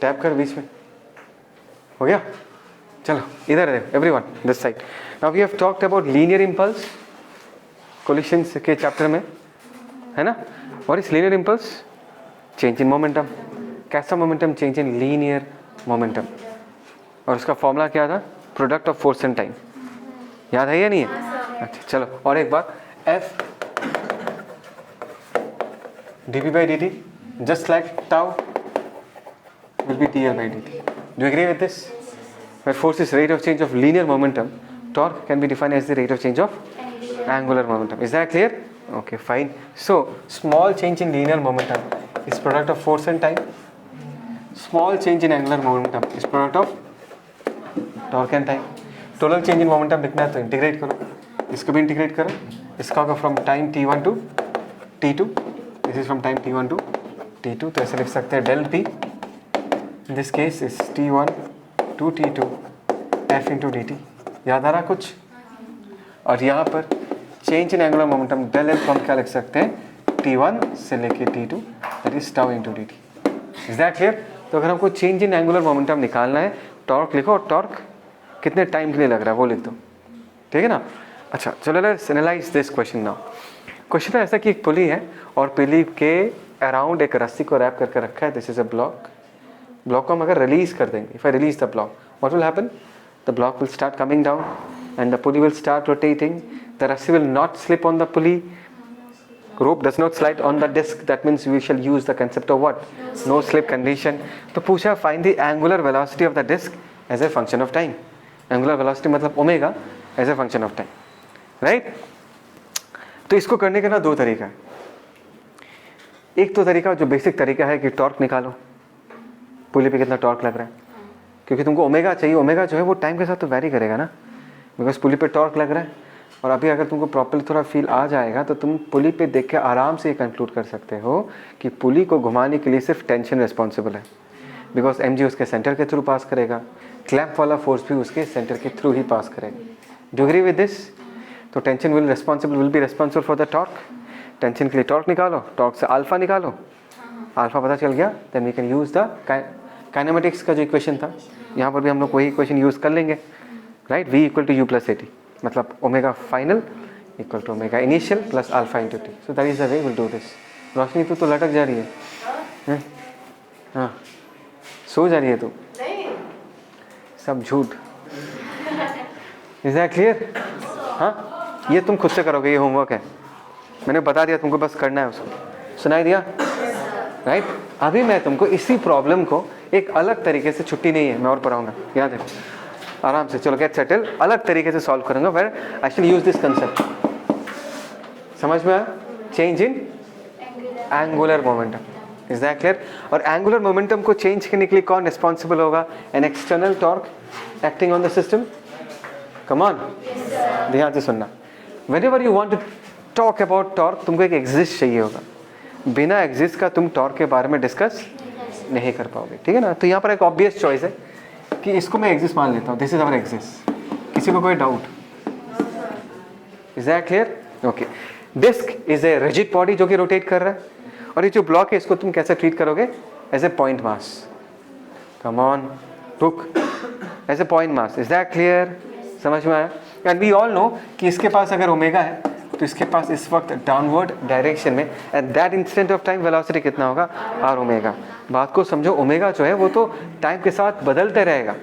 Tap कर बीच में, हो गया? चलो इधर है everyone, this side. Now we have talked about linear impulse collisions के चैप्टर में, है ना? What is linear impulse? Change in momentum. कैसा momentum? Change in linear momentum. और उसका फॉर्मूला क्या था? Product of force and time. याद है या नहीं है? अच्छा चलो और एक बार, F dp by dt just like tau will be dl by dt. Do you agree with this? Where force is rate of change of linear momentum, torque can be defined as the rate of change of angular momentum. Is that clear? Okay, fine. So small change in linear momentum is product of force and time. Small change in angular momentum is product of torque and time. Total change in momentum लिखना है तो integrate करो, इसको भी integrate करो. इसका होगा from time t1 to t2, this is from time t1 to t2. तो ऐसे लिख सकते हैं del p in this case is t1 to t2 f into dt. याद आ रहा कुछ? और यहाँ पर change in angular momentum del L को हम क्या लिख सकते हैं? t1 से लेके t2 that is tau into dt. Is that clear? तो अगर हमको चेंज इन एंगुलर मोमेंटम निकालना है, टॉर्क लिखो, और टॉर्क कितने टाइम के लिए लग रहा है वो लिख दो, ठीक है ना? अच्छा चलो let's analyse this question now. Question है ऐसा कि एक पुली है और पुली के अराउंड एक रस्सी को रैप करके रखा है. This is a block. Block को हम अगर रिलीज कर देंगे, if I release the block, what will happen? The block will start coming down and the pulley will start rotating. The रस्सी will not slip on the pulley. rope does not slide on the disc. That means we shall use the concept of what? No slip condition. तो पूछा find the angular velocity of the disc as a function of time. Angular velocity मतलब omega as a function of time, right? तो इसको करने का ना दो तरीका है. एक तो तरीका जो बेसिक तरीका है कि टॉर्क निकालो, पुली पे कितना टॉर्क लग रहा है, क्योंकि तुमको ओमेगा चाहिए. ओमेगा जो है वो टाइम के साथ तो वैरी करेगा ना, बिकॉज पुली पे टॉर्क लग रहा है. और अभी अगर तुमको प्रॉपर्ली थोड़ा फील आ जाएगा तो तुम पुली पे देख के आराम से ये कंक्लूड कर सकते हो कि पुली को घुमाने के लिए सिर्फ टेंशन रिस्पॉन्सिबल है, बिकॉज एम जी उसके सेंटर के थ्रू पास करेगा, क्लैंप वाला फोर्स भी उसके सेंटर के थ्रू ही पास करेगा. Do agree with this? तो tension will be responsible for the torque. Tension के लिए टॉर्क निकालो, टॉर्क से अल्फा निकालो, अल्फा पता चल गया, then we can use the kinematics का जो इक्वेशन था, यहाँ पर भी हम लोग वही इक्वेशन यूज़ कर लेंगे, right? v equal to u plus a t, मतलब omega final equal to omega initial plus alpha into t. So that is the way will do this. रोशनी तू तो लटक जा रही है, हाँ सो जा रही है तू, सब झूठ. Is that clear? हाँ ये तुम खुद से करोगे, ये होमवर्क है, मैंने बता दिया तुमको, बस करना है उसको. सुनाई दिया, राइट? अभी मैं तुमको इसी प्रॉब्लम को एक अलग तरीके से, छुट्टी नहीं है मैं और पढ़ाऊंगा, याद है, आराम से. चलो गेट सेटल, अलग तरीके से सॉल्व करूंगा, where I shall use this concept. समझ में आया? Change in angular momentum. Is that clear? और एंगुलर मोमेंटम को चेंज करने के लिए कौन रिस्पॉन्सिबल होगा? An external torque acting on the system. Come on, ध्यान से सुनना. Whenever you want to talk about torque, तुमको एक एग्जिस्ट चाहिए होगा. बिना एग्जिस्ट का तुम टॉर्क के बारे में डिस्कस नहीं कर पाओगे, ठीक है ना? तो यहाँ पर एक ऑब्वियस चॉइस है कि इसको मैं एग्जिस्ट मान लेता हूँ. This is our axis. किसी को कोई doubt? Is that clear? Okay. Disc is a rigid body जो कि रोटेट कर रहा है, और ये जो ब्लॉक है इसको तुम कैसे ट्रीट करोगे? As a point mass. Come on book, as a point mass. Is that clear? समझ में आया? एंड वी ऑल नो कि इसके पास अगर ओमेगा है तो इसके पास इस वक्त डाउनवर्ड डायरेक्शन में at that instant of time velocity कितना होगा? R omega. बात को समझो, ओमेगा जो है वो तो टाइम के साथ बदलते रहेगा.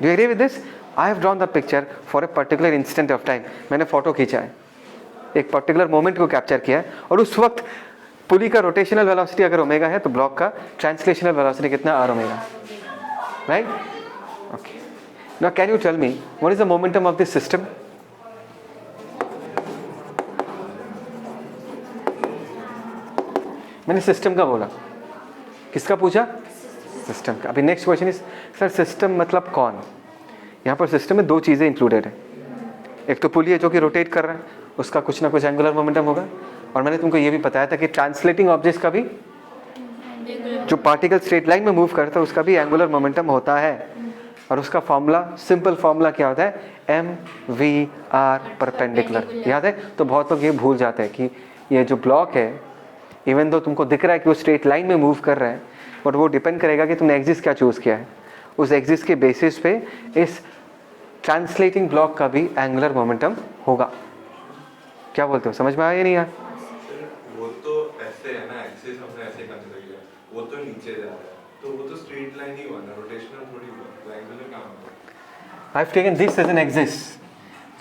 Do you agree with this? I have drawn the picture for a particular instant of time. मैंने फोटो खींचा है, एक पर्टिकुलर मोमेंट को कैप्चर किया है, और उस वक्त पुली का रोटेशनल वेलोसिटी अगर ओमेगा है तो ब्लॉक का ट्रांसलेशनल वेलोसिटी कितना? R omega, right? Okay. Now can you tell me what is the momentum of this system? मैंने सिस्टम का बोला, किसका पूछा? सिस्टम का. अभी next question is sir system मतलब कौन? यहाँ पर सिस्टम में दो चीज़ें इंक्लूडेड है. एक तो पुली है जो कि रोटेट कर रहा है, उसका कुछ ना कुछ एंगुलर मोमेंटम होगा, और मैंने तुमको ये भी बताया था कि ट्रांसलेटिंग ऑब्जेक्ट्स का भी, जो पार्टिकल स्ट्रेट लाइन में मूव करता है उसका भी एंगुलर मोमेंटम होता है, और उसका फॉर्मूला, सिंपल फॉर्मूला क्या होता है? mv/r perpendicular. याद है? तो बहुत लोग ये भूल जाते हैं कि ये जो ब्लॉक है, इवन दो तुमको दिख रहा है कि वो स्ट्रेट लाइन में मूव कर रहा है, बट वो डिपेंड करेगा कि तुमने एक्सिस क्या चूज़ किया है। उस एक्सिस के बेसिस पे इस ट्रांसलेटिंग ब्लॉक का भी एंगुलर मोमेंटम होगा। क्या बोलते हो, समझ में आया या नहीं यार? वो तो ऐसे है ना, एक्सिस हमने ऐसे कंसीडर किया, वो तो नीचे जा रहा है, तो वो तो स्ट्रेट लाइन ही हुआ ना, रोटेशनल थोड़ी हुआ, तो एंगुलर कहाँ हुआ? I have taken this as an axis.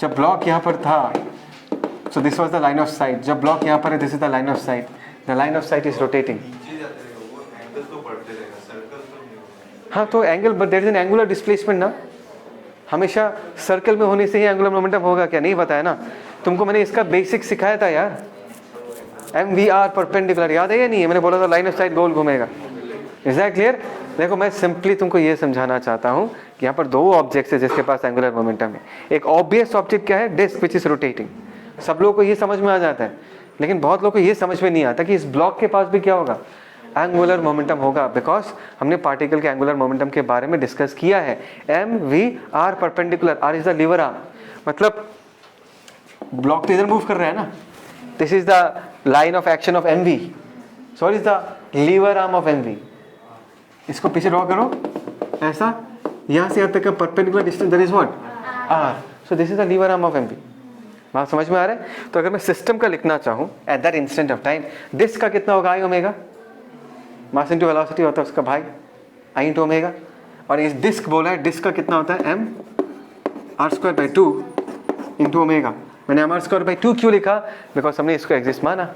जब ब्लॉक यहाँ पर था, so this was the line of sight. जब ब्लॉक यहाँ पर है, this is the line of sight. The line of sight is rotating. नीचे जाते रहेगा वो, एंगल तो बढ़ते रहेगा, सर्कल तो नहीं होगा। हाँ, तो angle, but there is an angular displacement ना। हमेशा सर्कल में होने से ही एंगुलर मोमेंटम होगा क्या? नहीं बताया ना तुमको, मैंने इसका बेसिक सिखाया था यार। MVR परपेंडिकुलर याद है या नहीं है? मैंने बोला था लाइन ऑफ साइट गोल घूमेगा। Is that clear? देखो, मैं सिंपली तुमको ये समझाना चाहता हूँ कि यहाँ पर दो ऑब्जेक्ट्स है जिसके पास एंगुलर मोमेंटम है। एक ऑब्वियस ऑब्जेक्ट क्या है? Disc which is rotating. सब लोगों को ये समझ में आ जाता है, लेकिन बहुत लोगों को ये समझ में नहीं आता कि इस ब्लॉक के पास भी क्या होगा? एंगुलर मोमेंटम होगा, बिकॉज हमने पार्टिकल के एंगुलर मोमेंटम के बारे में डिस्कस किया है। MVR perpendicular, R is the lever arm, मतलब ब्लॉक तो इधर मूव कर रहा है ना। This is the line of action of MV, so is the lever arm of MV। इसको पीछे ड्रॉ करो ऐसा, यहाँ से यहाँ तक का perpendicular distance that is what? R। So this is the lever arm of MV। बात समझ में आ रहा है? तो अगर मैं सिस्टम का लिखना चाहूँ at that instant of time, disc का कितना होगा? I omega, mass into velocity होता है उसका भाई I इंटू ओमेगा। और इस डिस्क बोला है, डिस्क का कितना होता है? M R²/2 into omega. मैंने mR²/2 क्यों लिखा? बिकॉज हमने इसको एक्सिस माना,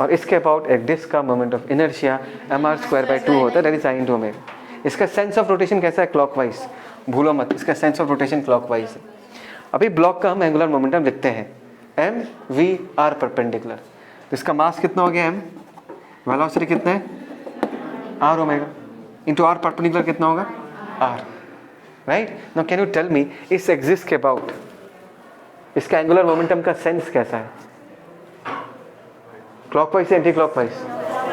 और इसके अबाउट एक डिस्क का मोमेंट ऑफ इनर्शिया mR²/2 होता है, that is I into omega. इसका सेंस ऑफ रोटेशन कैसा है? क्लॉकवाइज। भूलो मत, इसका सेंस ऑफ रोटेशन क्लॉकवाइज है। अभी ब्लॉक का हम एंगुलर मोमेंटम लिखते हैं MVR परपेंडिकुलर। इसका मास कितना हो गया M, वेलोसिटी कितना है R omega, into R perpendicular कितना होगा? R, right? Now can you tell me, इस एक्सिस के अबाउट इसका एंगुलर मोमेंटम का सेंस कैसा है? Clockwise anti clockwise?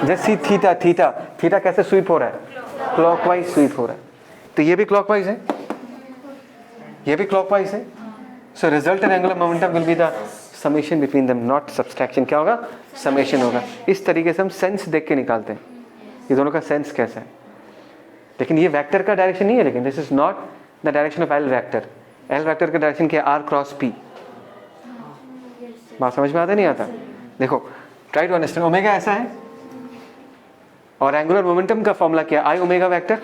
जैसे थीटा, थीटा थीटा कैसे स्वीप हो रहा है? क्लॉकवाइज स्वीप हो रहा है। तो ये भी क्लॉकवाइज है, ये भी क्लॉकवाइज है। So resultant angular momentum will be the summation between them, not subtraction. क्या होगा? समेशन होगा। इस तरीके से हम सेंस देख के निकालते हैं ये दोनों का सेंस कैसा है। लेकिन ये वेक्टर का डायरेक्शन नहीं है, लेकिन this is not the direction of L vector. L vector का डायरेक्शन क्या है? R cross P। बात समझ में आता नहीं आता? देखो, ट्राई टू अंडरस्टैंड। ओमेगा ऐसा है, और एंगुलर मोमेंटम का फॉर्मूला क्या है? I omega vector.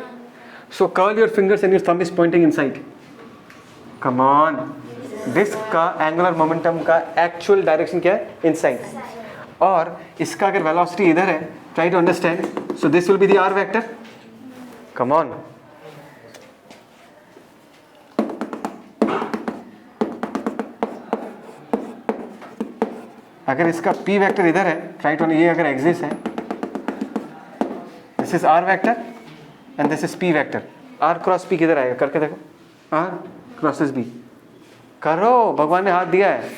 So curl your fingers and your thumb is pointing inside. Come on, disc का एंगुलर मोमेंटम का एक्चुअल डायरेक्शन क्या है? इनसाइड। और इसका अगर वेलोसिटी इधर है, try to understand, so this will be the R vector. Come on, अगर इसका P वेक्टर इधर है, ट्राई टू, ये अगर एक्सिस है, this is R vector and this is P vector. R cross P किधर आएगा? करके देखो, R क्रॉसेस B। करो, भगवान ने हाथ दिया है।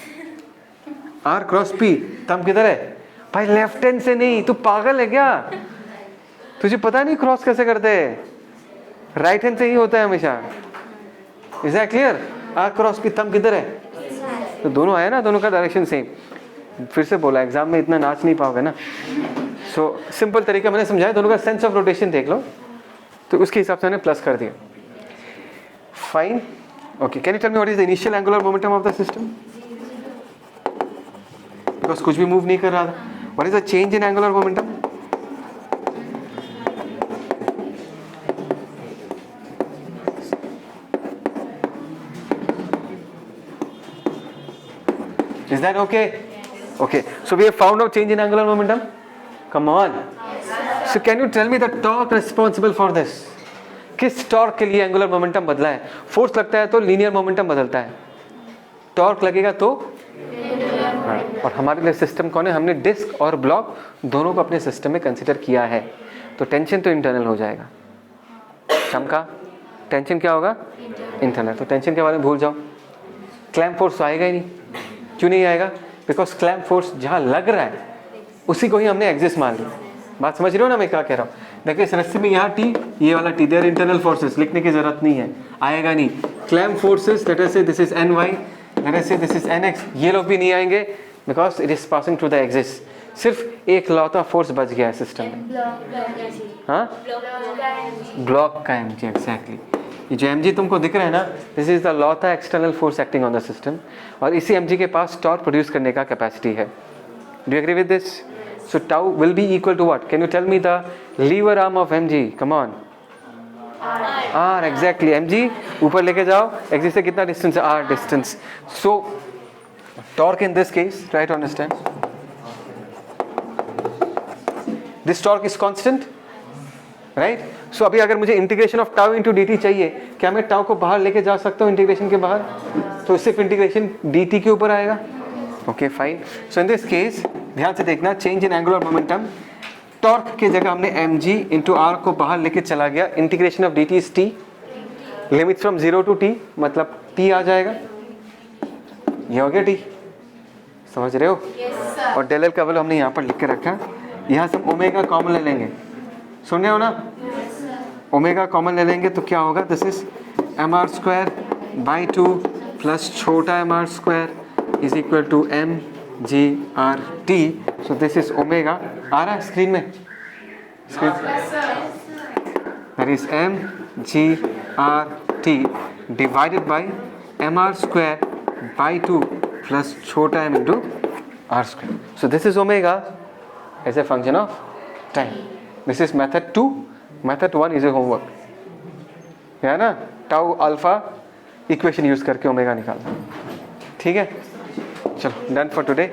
R क्रॉस P, थंब किधर है भाई? लेफ्ट हैंड से नहीं, तू पागल है क्या? तुझे पता नहीं क्रॉस कैसे करते हैं? राइट हैंड से ही होता है हमेशा। Is that clear? R cross P, thumb किधर है? तो दोनों आया ना, दोनों का डायरेक्शन सेम। फिर से बोला, एग्जाम में इतना नाच नहीं पाओगे ना। सो सिंपल तरीका मैंने समझाया, दोनों का सेंस ऑफ रोटेशन देख लो, तो उसके हिसाब से मैंने प्लस कर दिया। Fine, okay. Can you tell me what is the initial angular momentum of the system? Because कुछ भी मूव नहीं कर रहा था। What is the change in angular momentum? Is that okay? Okay. So we have found out change in angular momentum. Come on. So can you tell me the torque responsible for this? किस torque के लिए angular momentum बदला है? Force लगता है तो linear momentum बदलता है, टॉर्क लगेगा तो हाँ। और हमारे लिए सिस्टम कौन है? हमने डिस्क और ब्लॉक दोनों को अपने सिस्टम में कंसिडर किया है। तो टेंशन तो इंटरनल हो जाएगा। चमका, टेंशन क्या होगा? इंटरनल। तो टेंशन के बारे में भूल जाओ। क्लैम्प फोर्स तो आएगा ही नहीं। क्यों नहीं आएगा? बिकॉज क्लैम्प फोर्स जहाँ लग रहा है उसी को ही हमने एक्सिस मान लिया। बात समझ रहे हो ना मैं क्या कह रहा हूँ? देखिए इस रस्सी में यहाँ टी, ये वाला टी, देयर इंटरनल फोर्सेस, लिखने की जरूरत नहीं है, आएगा नहीं। क्लैम्प फोर्सेस, लेट अस से this is Ny, let us से दिस इज Nx, ये लोग भी नहीं आएंगे because it is passing through the axis. सिर्फ एक लौता फोर्स बच गया है सिस्टम में, हाँ ब्लॉक का mg एग्जैक्टली। ये जो mg तुमको दिख रहा है ना, दिस इज द लौता external force acting on the system, और इसी mg के पास टॉर्क प्रोड्यूस करने का कैपेसिटी है। Do you agree with this? So tau will be equal to what? Can you tell me the lever arm of mg? Come on, r exactly. mg ऊपर लेके जाओ, axis से कितना distance है? r distance. So torque in this case, try to understand, this torque is constant, right? So अभी अगर मुझे integration of tau into d t चाहिए, क्या मैं टाउ को बाहर लेके जा सकता हूँ इंटीग्रेशन के बाहर? तो सिर्फ इंटीग्रेशन डी टी के ऊपर आएगा। Okay fine. So in this case ध्यान से देखना, change in angular momentum, torque की जगह हमने एम जी इंटू आर को बाहर लेके चला गया, integration of d t is t, limit from 0 to t, मतलब टी आ जाएगा, ये हो गया टी, समझ रहे हो? yes, और डेल एल का वैल्यू हमने यहाँ पर लिख के रखा, यहाँ से हम ओमेगा कॉमन ले लेंगे, सुन रहे हो ना? ओमेगा कॉमन ले लेंगे तो क्या होगा? This is m r square by 2 plus छोटा m r square is equal to m g r t. So this is omega, आ रहा है स्क्रीन में? Screen that is m g r t divided by m r square by 2 plus छोटा m into r square. So this is omega as a function of time. This is method 2. Method 1 is a homework, है ना? Tau alpha equation use करके omega निकालना, ठीक है? चलो, done for today.